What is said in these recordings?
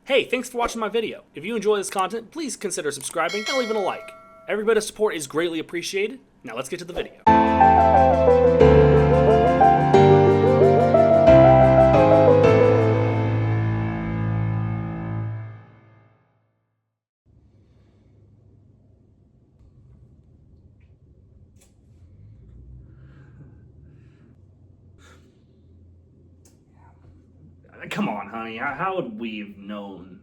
Hey, thanks for watching my video. If you enjoy this content, please consider subscribing and leaving a like. Every bit of support is greatly appreciated. Now let's get to the video. Come on, honey, how would we have known?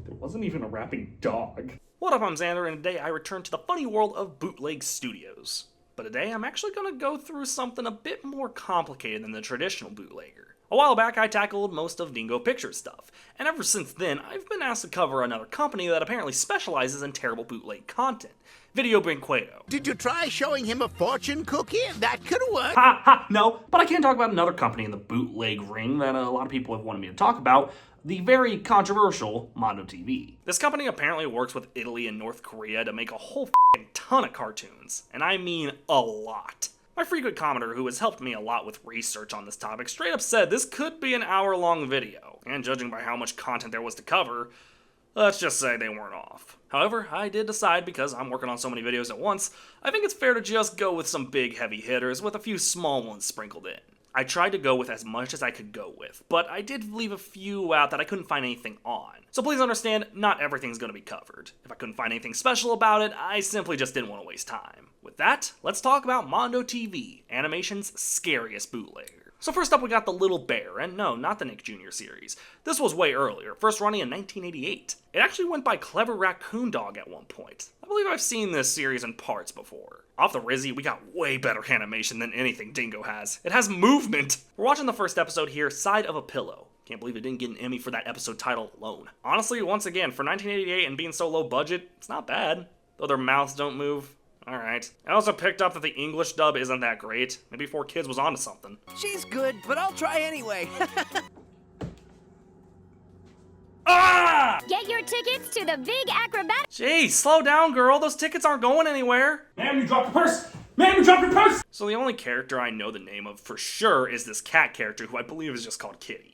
There wasn't even a rapping dog. What up, I'm Xander, and today I return to the funny world of Bootleg Studios. But today I'm actually going to go through something a bit more complicated than the traditional bootlegger. A while back I tackled most of Dingo Pictures stuff, and ever since then I've been asked to cover another company that apparently specializes in terrible bootleg content. Video Brinquedo. Did you try showing him a fortune cookie? That could work. Ha ha, no, but I can talk about another company in the bootleg ring that a lot of people have wanted me to talk about, the very controversial Mondo TV. This company apparently works with Italy and North Korea to make a whole f***ing ton of cartoons, and I mean a lot. My frequent commenter, who has helped me a lot with research on this topic, straight up said this could be an hour-long video, and judging by how much content there was to cover, let's just say they weren't off. However, I did decide, because I'm working on so many videos at once, I think it's fair to just go with some big heavy hitters with a few small ones sprinkled in. I tried to go with as much as I could go with, but I did leave a few out that I couldn't find anything on. So please understand, not everything's going to be covered. If I couldn't find anything special about it, I simply just didn't want to waste time. With that, let's talk about Mondo TV, animation's scariest bootlegger. So first up we got The Little Bear, and no, not the Nick Jr. series. This was way earlier, first running in 1988. It actually went by Clever Raccoon Dog at one point. I believe I've seen this series in parts before. Off the Rizzy, we got way better animation than anything Dingo has. It has movement! We're watching the first episode here, Side of a Pillow. Can't believe it didn't get an Emmy for that episode title alone. Honestly, once again, for 1988 and being so low budget, it's not bad. Though their mouths don't move. Alright. I also picked up that the English dub isn't that great. Maybe 4Kids was onto something. She's good, but I'll try anyway. Ah! Get your tickets to the big acrobat. Jeez, slow down, girl. Those tickets aren't going anywhere. Ma'am, you dropped your purse! Ma'am, you dropped your purse! So the only character I know the name of for sure is this cat character who I believe is just called Kitty.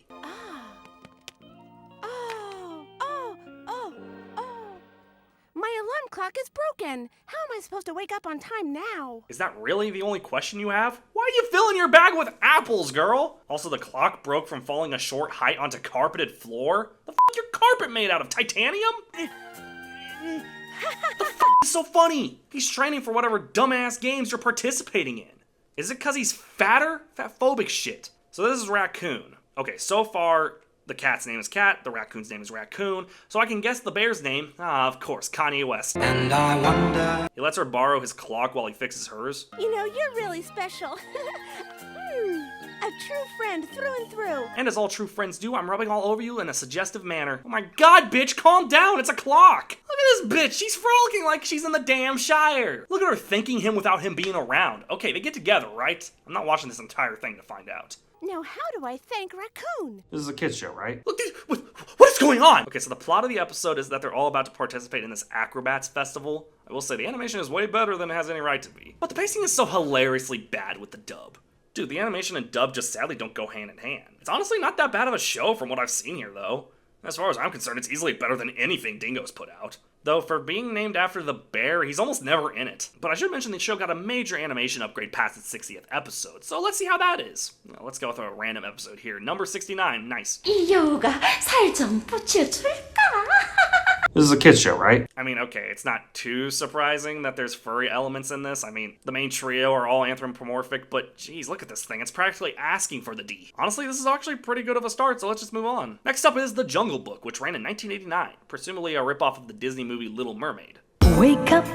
My alarm clock is broken. How am I supposed to wake up on time now? Is that really the only question you have? Why are you filling your bag with apples, girl? Also, the clock broke from falling a short height onto carpeted floor? The f*** is your carpet made out of? Titanium? The f*** is so funny? He's training for whatever dumbass games you're participating in. Is it cause he's fatter? Fatphobic shit. So this is Raccoon. Okay, so far, the cat's name is Cat, the raccoon's name is Raccoon, so I can guess the bear's name. Of course, Kanye West. And I wonder. He lets her borrow his clock while he fixes hers. You know, you're really special. A true friend through and through. And as all true friends do, I'm rubbing all over you in a suggestive manner. Oh my god, bitch, calm down, it's a clock! Look at this bitch, she's frolicking like she's in the damn Shire. Look at her thanking him without him being around. Okay, they get together, right? I'm not watching this entire thing to find out. Now, how do I thank Raccoon? This is a kid's show, right? Look, what is going on? Okay, so the plot of the episode is that they're all about to participate in this acrobats festival. I will say the animation is way better than it has any right to be. But the pacing is so hilariously bad with the dub. Dude, the animation and dub just sadly don't go hand in hand. It's honestly not that bad of a show from what I've seen here, though. As far as I'm concerned, it's easily better than anything Dingo's put out. Though, for being named after the bear, he's almost never in it. But I should mention the show got a major animation upgrade past its 60th episode, so let's see how that is. Now, let's go with a random episode here. Number 69, nice. 이 여우가 살 좀 붙여줄까? This is a kid's show, right? I mean, okay, it's not too surprising that there's furry elements in this. I mean, the main trio are all anthropomorphic, but geez, look at this thing. It's practically asking for the D. Honestly, this is actually pretty good of a start, so let's just move on. Next up is The Jungle Book, which ran in 1989, presumably a ripoff of the Disney movie Little Mermaid. Wake up,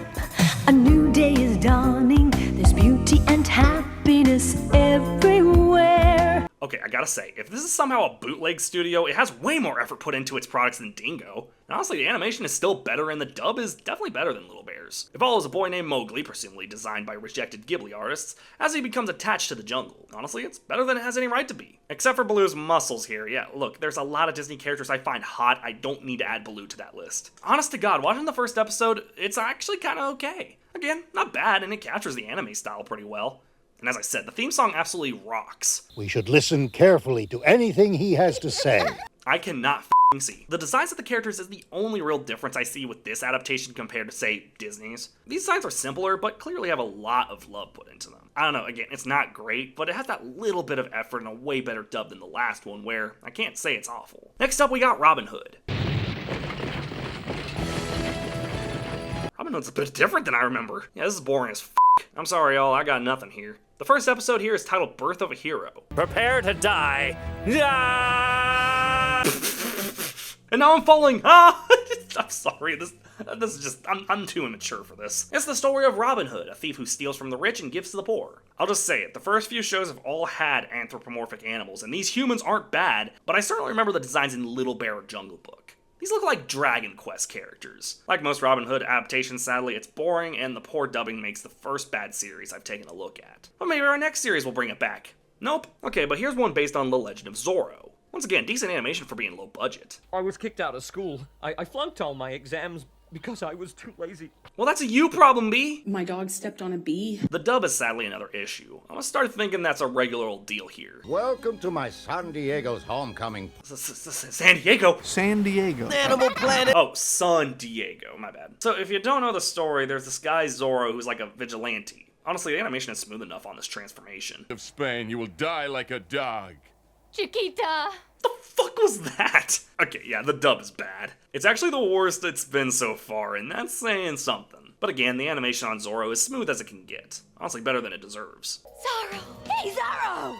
a new day is dawning. There's beauty and happiness everywhere. Okay, I gotta say, if this is somehow a bootleg studio, it has way more effort put into its products than Dingo. And honestly, the animation is still better and the dub is definitely better than Little Bears. It follows a boy named Mowgli, presumably designed by rejected Ghibli artists, as he becomes attached to the jungle. Honestly, it's better than it has any right to be. Except for Baloo's muscles here. Yeah, look, there's a lot of Disney characters I find hot. I don't need to add Baloo to that list. Honest to God, watching the first episode, it's actually kind of okay. Again, not bad, and it captures the anime style pretty well. And as I said, the theme song absolutely rocks. We should listen carefully to anything he has to say. I cannot see. The designs of the characters is the only real difference I see with this adaptation compared to, say, Disney's. These designs are simpler, but clearly have a lot of love put into them. I don't know, again, it's not great, but it has that little bit of effort and a way better dub than the last one, where I can't say it's awful. Next up, we got Robin Hood. Robin Hood's a bit different than I remember. Yeah, this is boring as f***. I'm sorry, y'all, I got nothing here. The first episode here is titled Birth of a Hero. Prepare to die. And now I'm falling. I'm sorry. This is just, I'm too immature for this. It's the story of Robin Hood, a thief who steals from the rich and gives to the poor. I'll just say it, the first few shows have all had anthropomorphic animals, and these humans aren't bad, but I certainly remember the designs in Little Bear or Jungle Book. These look like Dragon Quest characters. Like most Robin Hood adaptations, sadly, it's boring, and the poor dubbing makes the first bad series I've taken a look at. But maybe our next series will bring it back. Nope. Okay, but here's one based on The Legend of Zorro. Once again, decent animation for being low budget. I was kicked out of school. I flunked all my exams because I was too lazy. Well, that's a you problem, B. My dog stepped on a bee. The dub is sadly another issue. I'm gonna start thinking that's a regular old deal here. Welcome to my San Diego's homecoming. San Diego? San Diego. Animal Planet. Oh, San Diego, my bad. So if you don't know the story, there's this guy Zorro who's like a vigilante. Honestly, the animation is smooth enough on this transformation. Of Spain, you will die like a dog. Chiquita. The fuck was that? Okay, yeah, the dub is bad. It's actually the worst it's been so far, and that's saying something. But again, the animation on Zorro is smooth as it can get. Honestly, better than it deserves. Zorro. Hey, Zorro.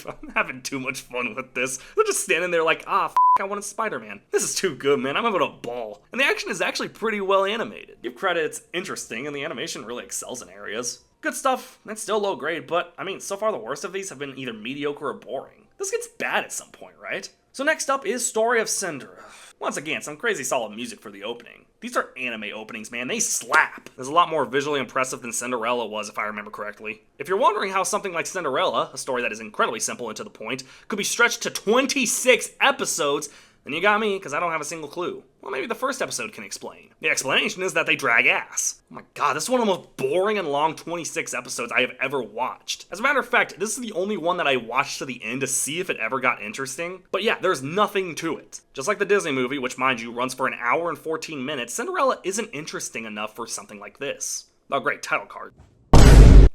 I'm having too much fun with this. They're just standing there like, I wanted Spider-Man. This is too good, man. I'm having a ball. And the action is actually pretty well animated. Give credit, it's interesting, and the animation really excels in areas. Good stuff, it's still low grade, but I mean, so far the worst of these have been either mediocre or boring. This gets bad at some point, right? So next up is Story of Cinder. Once again, some crazy solid music for the opening. These are anime openings, man, they slap. There's a lot more visually impressive than Cinderella was, if I remember correctly. If you're wondering how something like Cinderella, a story that is incredibly simple and to the point, could be stretched to 26 episodes, then you got me, because I don't have a single clue. Well, maybe the first episode can explain. The explanation is that they drag ass. Oh my god, this is one of the most boring and long 26 episodes I have ever watched. As a matter of fact, this is the only one that I watched to the end to see if it ever got interesting. But yeah, there's nothing to it. Just like the Disney movie, which mind you, runs for an hour and 14 minutes, Cinderella isn't interesting enough for something like this. Oh great, title card.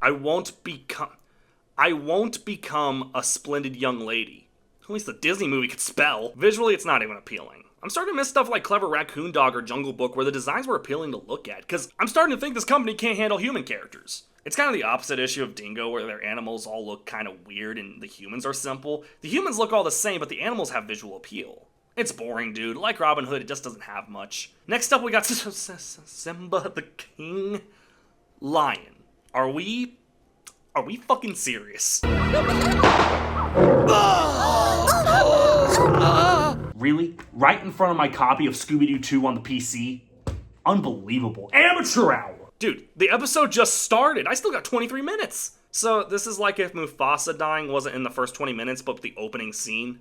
I won't become a splendid young lady. At least the Disney movie could spell. Visually, it's not even appealing. I'm starting to miss stuff like Clever Raccoon Dog or Jungle Book where the designs were appealing to look at, because I'm starting to think this company can't handle human characters. It's kind of the opposite issue of Dingo, where their animals all look kind of weird and the humans are simple. The humans look all the same, but the animals have visual appeal. It's boring, dude. Like Robin Hood, it just doesn't have much. Next up, we got Simba the King Lion. Are we fucking serious? Really? Right in front of my copy of Scooby-Doo 2 on the PC? Unbelievable. Amateur hour! Dude, the episode just started. I still got 23 minutes. So this is like if Mufasa dying wasn't in the first 20 minutes, but the opening scene.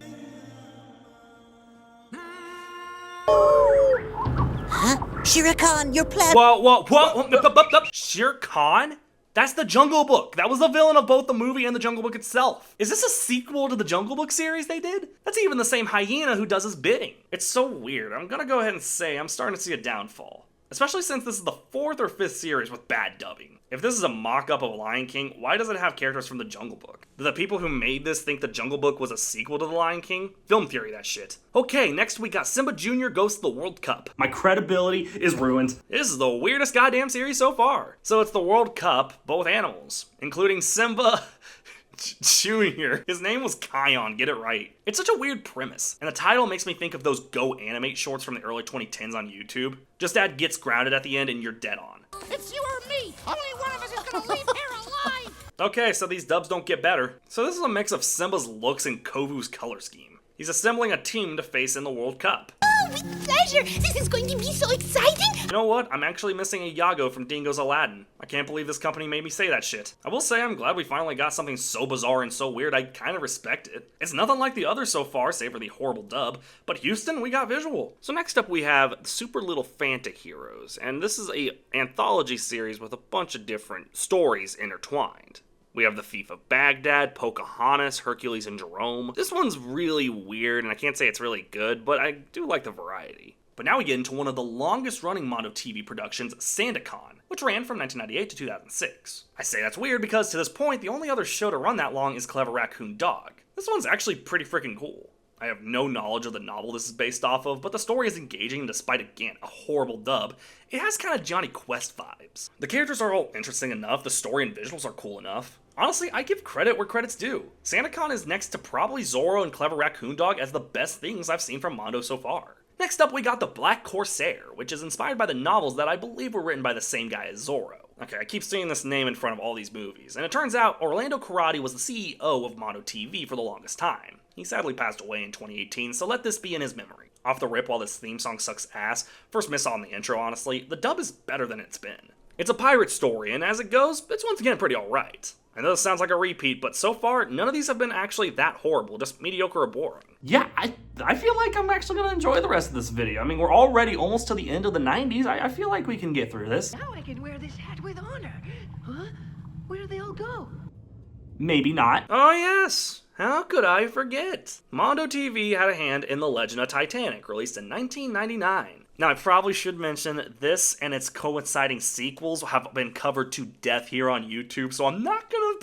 Shere Khan, your plan. Whoa. Shere Khan? That's the Jungle Book. That was the villain of both the movie and the Jungle Book itself. Is this a sequel to the Jungle Book series they did? That's even the same hyena who does his bidding. It's so weird. I'm gonna go ahead and say I'm starting to see a downfall. Especially since this is the 4th or 5th series with bad dubbing. If this is a mock-up of Lion King, why does it have characters from the Jungle Book? Do the people who made this think the Jungle Book was a sequel to the Lion King? Film theory, that shit. Okay, next we got Simba Jr. goes to the World Cup. My credibility is ruined. This is the weirdest goddamn series so far. So it's the World Cup, both animals, including Simba Jr. His name was Kion, get it right. It's such a weird premise, and the title makes me think of those Go Animate shorts from the early 2010s on YouTube. Just add gets grounded at the end and you're dead on. It's you or me. Only one of us is gonna leave here alive. Okay, so these dubs don't get better. So this is a mix of Simba's looks and Kovu's color scheme. He's assembling a team to face in the World Cup. Oh, with pleasure. This is going to be so exciting. You know what? I'm actually missing a Iago from Dingo's Aladdin. I can't believe this company made me say that shit. I will say I'm glad we finally got something so bizarre and so weird I kind of respect it. It's nothing like the others so far, save for the horrible dub, but Houston, we got visual. So next up we have Super Little Fanta Heroes, and this is a anthology series with a bunch of different stories intertwined. We have The Thief of Baghdad, Pocahontas, Hercules and Jerome. This one's really weird, and I can't say it's really good, but I do like the variety. But now we get into one of the longest running Mondo TV productions, SandaCon, which ran from 1998 to 2006. I say that's weird because to this point, the only other show to run that long is Clever Raccoon Dog. This one's actually pretty freaking cool. I have no knowledge of the novel this is based off of, but the story is engaging and despite, again, a horrible dub, it has kind of Johnny Quest vibes. The characters are all interesting enough, the story and visuals are cool enough. Honestly, I give credit where credit's due. SandaCon is next to probably Zorro and Clever Raccoon Dog as the best things I've seen from Mondo so far. Next up, we got The Black Corsair, which is inspired by the novels that I believe were written by the same guy as Zorro. Okay, I keep seeing this name in front of all these movies, and it turns out Orlando Karate was the CEO of Mondo TV for the longest time. He sadly passed away in 2018, so let this be in his memory. Off the rip, while this theme song sucks ass, first miss on the intro honestly, the dub is better than it's been. It's a pirate story, and as it goes, it's once again pretty alright. I know this sounds like a repeat, but so far, none of these have been actually that horrible, just mediocre or boring. Yeah, I feel like I'm actually going to enjoy the rest of this video. I mean, we're already almost to the end of the 90s. I feel like we can get through this. Now I can wear this hat with honor. Huh? Where do they all go? Maybe not. Oh yes, how could I forget? Mondo TV had a hand in The Legend of Titanic, released in 1999. Now, I probably should mention this and its coinciding sequels have been covered to death here on YouTube, so I'm not gonna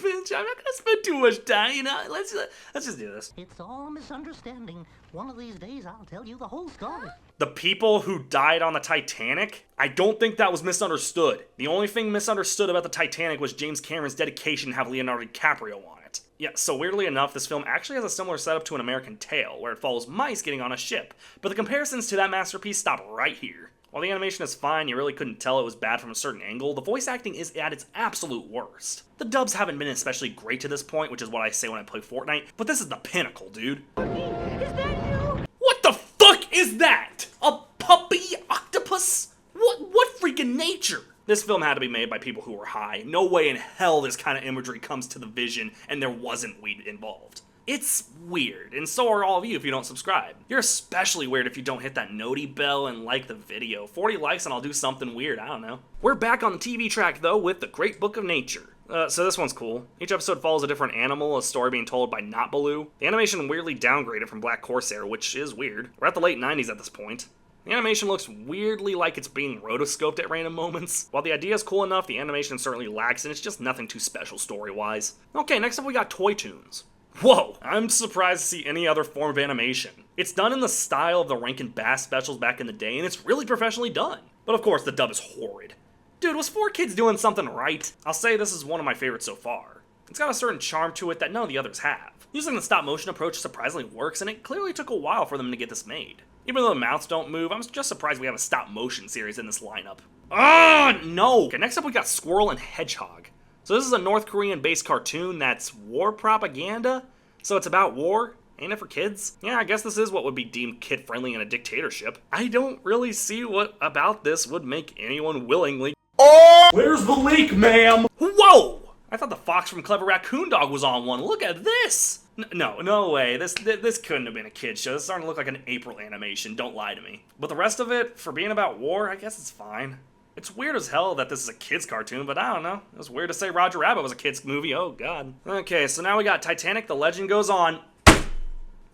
spend too much time, you know? Let's just do this. It's all a misunderstanding. One of these days, I'll tell you the whole story. The people who died on the Titanic? I don't think that was misunderstood. The only thing misunderstood about the Titanic was James Cameron's dedication to have Leonardo DiCaprio on it. Yeah, so weirdly enough, this film actually has a similar setup to An American Tail, where it follows mice getting on a ship, but the comparisons to that masterpiece stop right here. While the animation is fine, you really couldn't tell it was bad from a certain angle, the voice acting is at its absolute worst. The dubs haven't been especially great to this point, which is what I say when I play Fortnite, but this is the pinnacle, dude. Is that you? What the fuck is that? A puppy octopus? What freaking nature? This film had to be made by people who were high. No way in hell this kind of imagery comes to the vision and there wasn't weed involved. It's weird, and so are all of you if you don't subscribe. You're especially weird if you don't hit that noti bell and like the video. 40 likes and I'll do something weird, I don't know. We're back on the TV track though with The Great Book of Nature. So this one's cool. Each episode follows a different animal, a story being told by Not Baloo. The animation weirdly downgraded from Black Corsair, which is weird. We're at the late 90s at this point. The animation looks weirdly like it's being rotoscoped at random moments. While the idea is cool enough, the animation certainly lacks, and it's just nothing too special story-wise. Okay, next up we got Toy Toons. Whoa, I'm surprised to see any other form of animation. It's done in the style of the Rankin Bass specials back in the day, and it's really professionally done. But of course, the dub is horrid. Dude, was 4Kids doing something right? I'll say this is one of my favorites so far. It's got a certain charm to it that none of the others have. Using the stop-motion approach surprisingly works, and it clearly took a while for them to get this made. Even though the mouths don't move, I'm just surprised we have a stop-motion series in this lineup. Ah, no! Okay, next up we got Squirrel and Hedgehog. So this is a North Korean-based cartoon that's war propaganda? So it's about war? Ain't it for kids? Yeah, I guess this is what would be deemed kid-friendly in a dictatorship. I don't really see what about this would make anyone willingly— Oh! Where's the leak, ma'am? Whoa! I thought the fox from Clever Raccoon Dog was on one. Look at this! No way. This couldn't have been a kid's show. This is starting to look like an April animation. Don't lie to me. But the rest of it, for being about war, I guess it's fine. It's weird as hell that this is a kid's cartoon, but I don't know. It was weird to say Roger Rabbit was a kid's movie. Oh, God. Okay, so now we got Titanic, The Legend Goes On.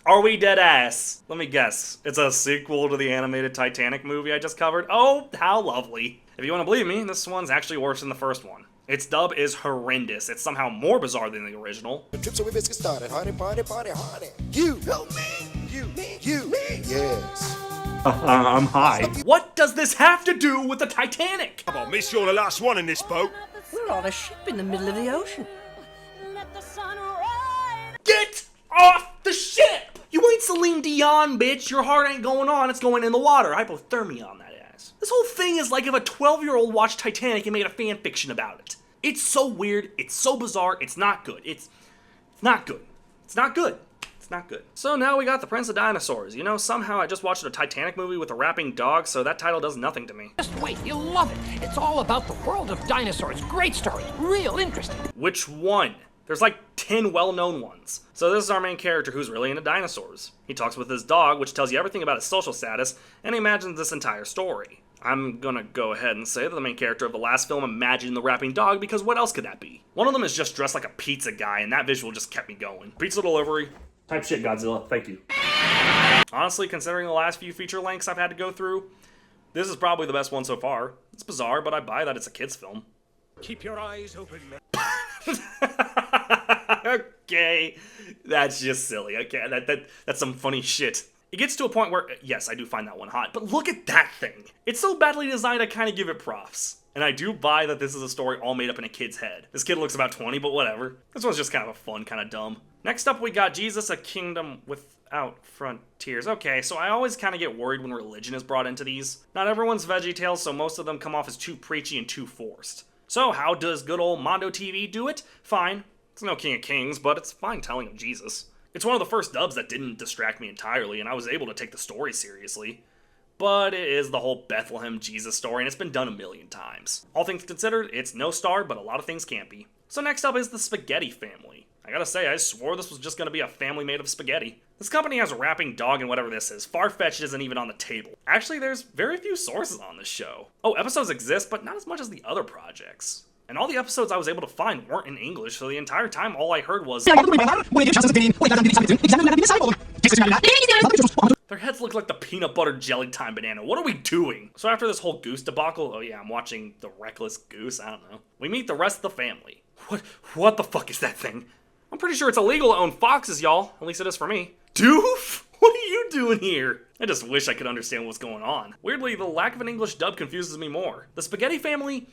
Are we dead ass? Let me guess. It's a sequel to the animated Titanic movie I just covered? Oh, how lovely. If you want to believe me, this one's actually worse than the first one. Its dub is horrendous. It's somehow more bizarre than the original. The trips away biscuits started. Hardy, party, party, hardy. You, help me. You, me. Yes. I'm high. What does this have to do with the Titanic? Come on, miss, you're the last one in this boat. We're on a ship in the middle of the ocean. Get off the ship! You ain't Celine Dion, bitch. Your heart ain't going on. It's going in the water. Hypothermia on that ass. This whole thing is like if a 12-year-old watched Titanic and made a fan fiction about it. It's so weird. It's so bizarre. It's not good. It's not good. It's not good. It's not good. So now we got The Prince of Dinosaurs. You know, somehow I just watched a Titanic movie with a rapping dog, so that title does nothing to me. Just wait, you'll love it. It's all about the world of dinosaurs. Great story. Real interesting. Which one? There's like 10 well-known ones. So this is our main character who's really into dinosaurs. He talks with his dog, which tells you everything about his social status, and he imagines this entire story. I'm gonna go ahead and say that the main character of the last film imagined the rapping dog, because what else could that be? One of them is just dressed like a pizza guy, and that visual just kept me going. Pizza delivery type shit, Godzilla. Thank you. Honestly, considering the last few feature lengths I've had to go through, this is probably the best one so far. It's bizarre, but I buy that it's a kid's film. Keep your eyes open, man. Okay, that's just silly. Okay, that's some funny shit. It gets to a point where, yes, I do find that one hot, but look at that thing. It's so badly designed, I kind of give it props. And I do buy that this is a story all made up in a kid's head. This kid looks about 20, but whatever. This one's just kind of a fun, kind of dumb. Next up, we got Jesus, a Kingdom Without Frontiers. Okay, so I always kind of get worried when religion is brought into these. Not everyone's VeggieTales, so most of them come off as too preachy and too forced. So how does good old Mondo TV do it? Fine. It's no King of Kings, but it's fine telling of Jesus. It's one of the first dubs that didn't distract me entirely, and I was able to take the story seriously. But it is the whole Bethlehem Jesus story, and it's been done a million times. All things considered, it's no star, but a lot of things can't be. So next up is the Spaghetti Family. I gotta say, I swore this was just gonna be a family made of spaghetti. This company has a rapping dog and whatever this is. Far-fetched isn't even on the table. Actually, there's very few sources on this show. Oh, episodes exist, but not as much as the other projects. And all the episodes I was able to find weren't in English, so the entire time all I heard was... Their heads look like the peanut butter jelly time banana. What are we doing? So after this whole goose debacle, oh yeah, I'm watching The Reckless Goose, I don't know. We meet the rest of the family. What the fuck is that thing? I'm pretty sure it's illegal to own foxes, y'all. At least it is for me. Doof? What are you doing here? I just wish I could understand what's going on. Weirdly, the lack of an English dub confuses me more. The Spaghetti Family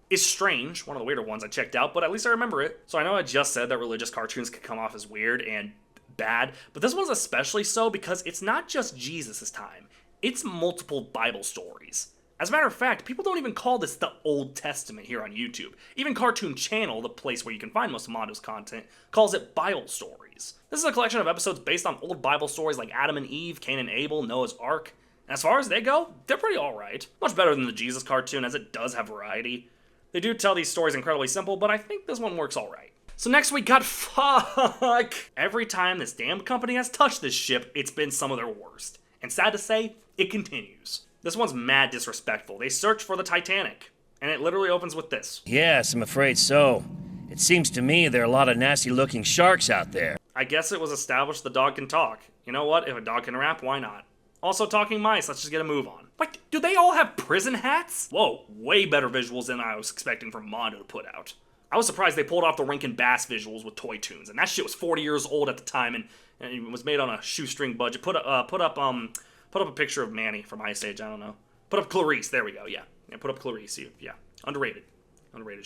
is strange, one of the weirder ones I checked out, but at least I remember it. So I know I just said that religious cartoons could come off as weird and bad, but this one's especially so because it's not just Jesus' time. It's multiple Bible stories. As a matter of fact, people don't even call this the Old Testament here on YouTube. Even Cartoon Channel, the place where you can find most of Mondo's content, calls it Bible stories. This is a collection of episodes based on old Bible stories like Adam and Eve, Cain and Abel, Noah's Ark. And as far as they go, they're pretty alright. Much better than the Jesus cartoon, as it does have variety. They do tell these stories incredibly simple, but I think this one works alright. So next we got fuck. Every time this damn company has touched this ship, it's been some of their worst. And sad to say, it continues. This one's mad disrespectful. They search for the Titanic, and it literally opens with this. Yes, I'm afraid so. It seems to me there are a lot of nasty-looking sharks out there. I guess it was established the dog can talk. You know what? If a dog can rap, why not? Also, talking mice, let's just get a move on. Like, do they all have prison hats? Whoa, way better visuals than I was expecting from Mondo to put out. I was surprised they pulled off the Rankin Bass visuals with Toy Tunes, and that shit was 40 years old at the time, and it was made on a shoestring budget. Put up a picture of Manny from Ice Age, I don't know. Put up Clarice, there we go, yeah. Put up Clarice, yeah. Underrated.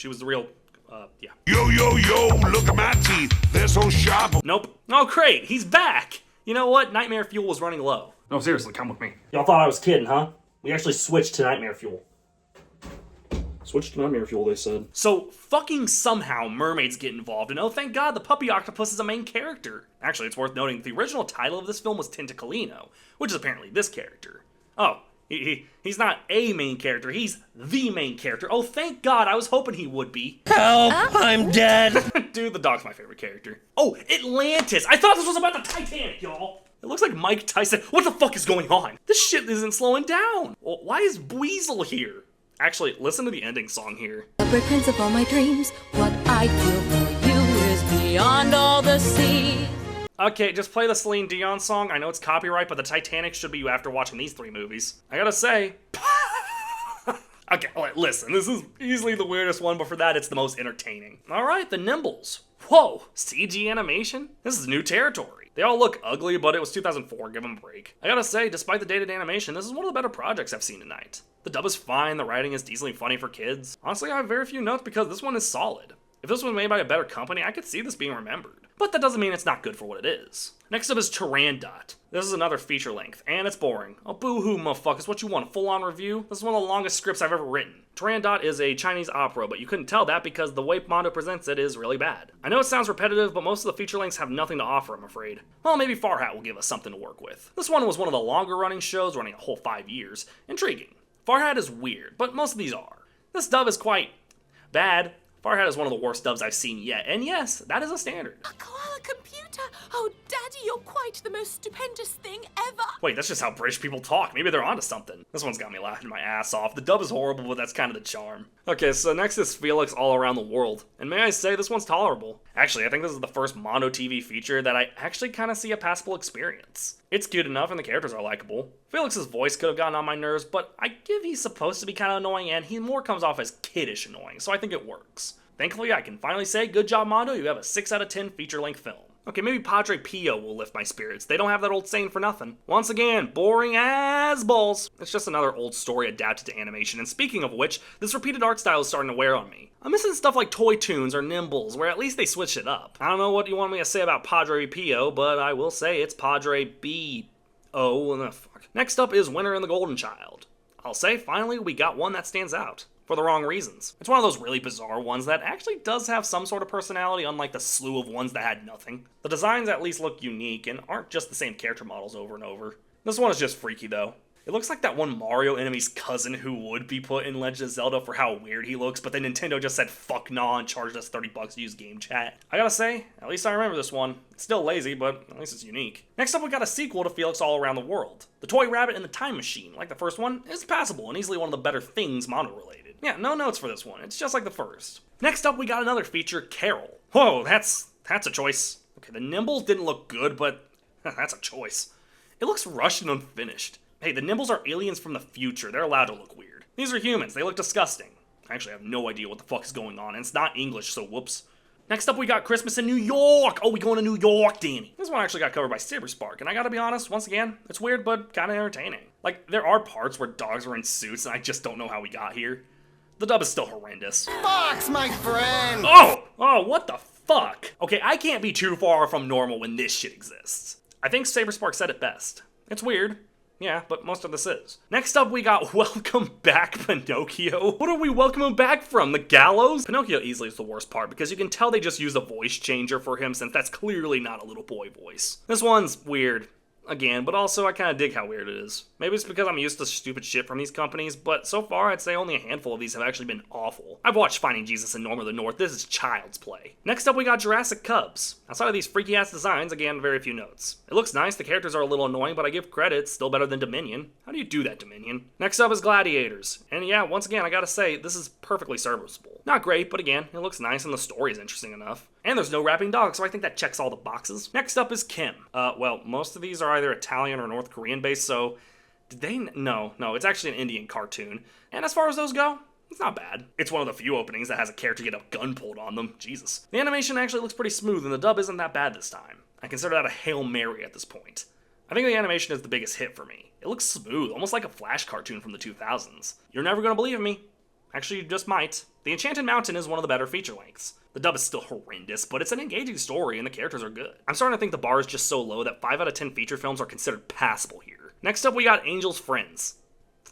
She was the real, yeah. Yo, look at my teeth. They're so sharp. Nope. Oh, great, he's back! You know what? Nightmare Fuel was running low. No, seriously, come with me. Y'all thought I was kidding, huh? We actually switched to Nightmare Fuel. Switch to Nightmare Fuel, they said. So, fucking somehow, mermaids get involved, and oh, thank God, the puppy octopus is a main character. Actually, it's worth noting that the original title of this film was Tentacolino, which is apparently this character. Oh, he's not a main character, he's the main character. Oh, thank God, I was hoping he would be. Help, I'm dead. Dude, the dog's my favorite character. Oh, Atlantis! I thought this was about the Titanic, y'all! It looks like Mike Tyson. What the fuck is going on? This shit isn't slowing down. Well, why is Weasel here? Actually, listen to the ending song here. The prince of all my dreams, what I feel for you is beyond all the sea. Okay, just play the Celine Dion song. I know it's copyright, but the Titanic should be you after watching these 3 movies. I gotta say... Okay, listen, this is easily the weirdest one, but for that, it's the most entertaining. Alright, the Nimbles. Whoa, CG animation? This is new territory. They all look ugly, but it was 2004, give them a break. I gotta say, despite the dated animation, this is one of the better projects I've seen tonight. The dub is fine, the writing is decently funny for kids. Honestly, I have very few notes because this one is solid. If this was made by a better company, I could see this being remembered. But that doesn't mean it's not good for what it is. Next up is Pteranodon. This is another feature length, and it's boring. Oh, boo-hoo, motherfuckers, what you want, a full-on review? This is one of the longest scripts I've ever written. Pteranodon is a Chinese opera, but you couldn't tell that because the way Mondo presents it is really bad. I know it sounds repetitive, but most of the feature lengths have nothing to offer, I'm afraid. Well, maybe Farhat will give us something to work with. This one was one of the longer-running shows, running a whole 5 years. Intriguing. Farhat is weird, but most of these are. This dub is quite bad. Farhead is one of the worst dubs I've seen yet, and yes, that is a standard. A koala computer? Oh, Daddy, you're quite the most stupendous thing ever. Wait, that's just how British people talk. Maybe they're onto something. This one's got me laughing my ass off. The dub is horrible, but that's kind of the charm. Okay, so next is Felix All Around the World, and may I say, this one's tolerable. Actually, I think this is the first Mondo TV feature that I actually kind of see a passable experience. It's cute enough, and the characters are likable. Felix's voice could have gotten on my nerves, but I give he's supposed to be kind of annoying, and he more comes off as kiddish annoying, so I think it works. Thankfully, I can finally say, good job, Mondo, you have a 6 out of 10 feature-length film. Okay, maybe Padre Pio will lift my spirits. They don't have that old saying for nothing. Once again, boring as balls. It's just another old story adapted to animation, and speaking of which, this repeated art style is starting to wear on me. I'm missing stuff like Toy Toons or Nimbles, where at least they switch it up. I don't know what you want me to say about Padre Pio, but I will say it's Padre B-O. Fuck. Next up is Winter and the Golden Child. I'll say, finally, we got one that stands out. For the wrong reasons. It's one of those really bizarre ones that actually does have some sort of personality, unlike the slew of ones that had nothing. The designs at least look unique and aren't just the same character models over and over. This one is just freaky though. It looks like that one Mario enemy's cousin who would be put in Legend of Zelda for how weird he looks, but then Nintendo just said fuck nah and charged us $30 to use game chat. I gotta say, at least I remember this one. It's still lazy, but at least it's unique. Next up we got a sequel to Felix All Around the World. The Toy Rabbit and the Time Machine, like the first one, is passable and easily one of the better things Mondo related. Yeah, no notes for this one, it's just like the first. Next up we got another feature, Carol. Whoa, that's a choice. Okay, the Nimbles didn't look good, but that's a choice. It looks rushed and unfinished. Hey, the Nimbles are aliens from the future. They're allowed to look weird. These are humans. They look disgusting. I actually have no idea what the fuck is going on, and it's not English, so whoops. Next up, we got Christmas in New York. Oh, we going to New York, Danny. This one actually got covered by Saberspark, and I gotta be honest, once again, it's weird, but kind of entertaining. Like, there are parts where dogs are in suits, and I just don't know how we got here. The dub is still horrendous. Fox, my friend! Oh, what the fuck? Okay, I can't be too far from normal when this shit exists. I think Saberspark said it best. It's weird. Yeah, but most of this is. Next up, we got Welcome Back Pinocchio. What are we welcoming back from? The gallows? Pinocchio easily is the worst part because you can tell they just used a voice changer for him since that's clearly not a little boy voice. This one's weird. Again, but also I kind of dig how weird it is. Maybe it's because I'm used to stupid shit from these companies, but so far I'd say only a handful of these have actually been awful. I've watched Finding Jesus and Norm of the North. This is child's play. Next up we got Jurassic Cubs. Outside of these freaky ass designs, again, very few notes. It looks nice, the characters are a little annoying, but I give credit, it's still better than Dominion. How do you do that, Dominion? Next up is Gladiators. And yeah, once again, I gotta say, this is perfectly serviceable. Not great, but again, it looks nice and the story is interesting enough. And there's no rapping dog, so I think that checks all the boxes. Next up is Kim. Well, most of these are either Italian or North Korean based, so did they? No, it's actually an Indian cartoon. And as far as those go, it's not bad. It's one of the few openings that has a character get a gun pulled on them. Jesus. The animation actually looks pretty smooth, and the dub isn't that bad this time. I consider that a Hail Mary at this point. I think the animation is the biggest hit for me. It looks smooth, almost like a Flash cartoon from the 2000s. You're never gonna believe me. Actually, you just might. The Enchanted Mountain is one of the better feature lengths. The dub is still horrendous, but it's an engaging story and the characters are good. I'm starting to think the bar is just so low that 5 out of 10 feature films are considered passable here. Next up we got Angel's Friends.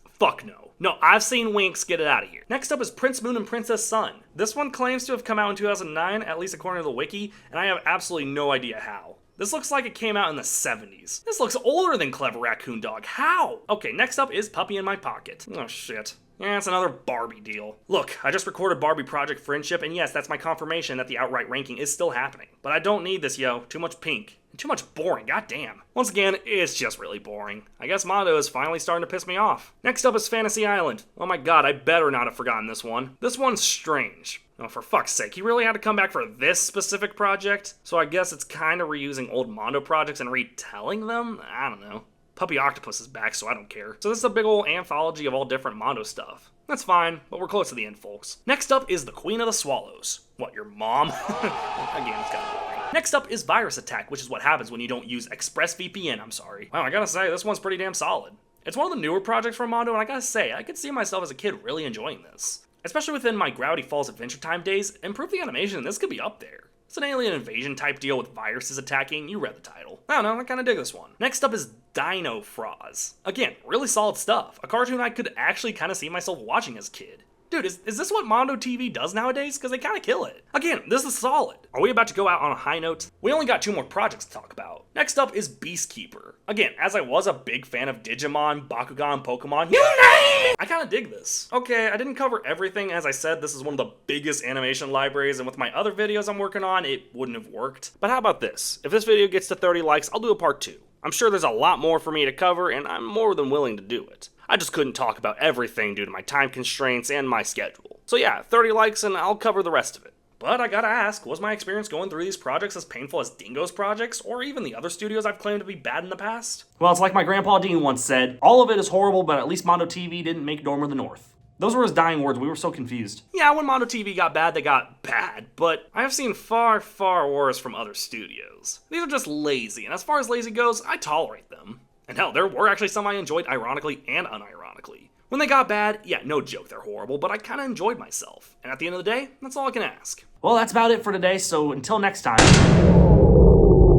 Fuck no. No, I've seen Winx, get it out of here. Next up is Prince Moon and Princess Sun. This one claims to have come out in 2009, at least according to the wiki, and I have absolutely no idea how. This looks like it came out in the 70s. This looks older than Clever Raccoon Dog. How? Okay, next up is Puppy in My Pocket. Oh shit. Yeah, it's another Barbie deal. Look, I just recorded Barbie Project Friendship, and yes, that's my confirmation that the outright ranking is still happening. But I don't need this, yo. Too much pink. And too much boring, goddamn. Once again, it's just really boring. I guess Mondo is finally starting to piss me off. Next up is Fantasy Island. Oh my god, I better not have forgotten this one. This one's strange. Oh, for fuck's sake, he really had to come back for this specific project? So I guess it's kind of reusing old Mondo projects and retelling them? I don't know. Puppy Octopus is back, so I don't care. So this is a big old anthology of all different Mondo stuff. That's fine, but we're close to the end, folks. Next up is the Queen of the Swallows. What, your mom? Again, it's kind of boring. Next up is Virus Attack, which is what happens when you don't use ExpressVPN, I'm sorry. Wow, I gotta say, this one's pretty damn solid. It's one of the newer projects from Mondo, and I gotta say, I could see myself as a kid really enjoying this. Especially within my Gravity Falls Adventure Time days, improve the animation and this could be up there. It's an alien invasion type deal with viruses attacking, you read the title. I don't know, I kinda dig this one. Next up is Dino Froz. Again, really solid stuff. A cartoon I could actually kinda see myself watching as a kid. Dude, is this what Mondo TV does nowadays? Because they kind of kill it. Again, this is solid. Are we about to go out on a high note? We only got 2 more projects to talk about. Next up is Beastkeeper. Again, as I was a big fan of Digimon, Bakugan, Pokemon, you name it, I kind of dig this. Okay, I didn't cover everything. As I said, this is one of the biggest animation libraries, and with my other videos I'm working on, it wouldn't have worked. But how about this? If this video gets to 30 likes, I'll do a part 2. I'm sure there's a lot more for me to cover, and I'm more than willing to do it. I just couldn't talk about everything due to my time constraints and my schedule. So yeah, 30 likes and I'll cover the rest of it. But I gotta ask, was my experience going through these projects as painful as Dingo's projects, or even the other studios I've claimed to be bad in the past? Well, it's like my grandpa Dean once said, all of it is horrible, but at least Mondo TV didn't make Dormer the North. Those were his dying words. We were so confused. Yeah, when Mondo TV got bad, they got bad, but I have seen far, far worse from other studios. These are just lazy, and as far as lazy goes, I tolerate them. And hell, there were actually some I enjoyed ironically and unironically. When they got bad, yeah, no joke, they're horrible, but I kinda enjoyed myself. And at the end of the day, that's all I can ask. Well, that's about it for today, so until next time.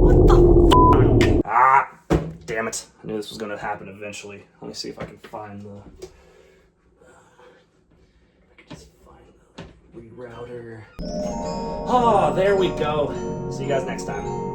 What the f***? Ah, damn it. I knew this was gonna happen eventually. Let me see if I can find the... rerouter. Oh, there we go. See you guys next time.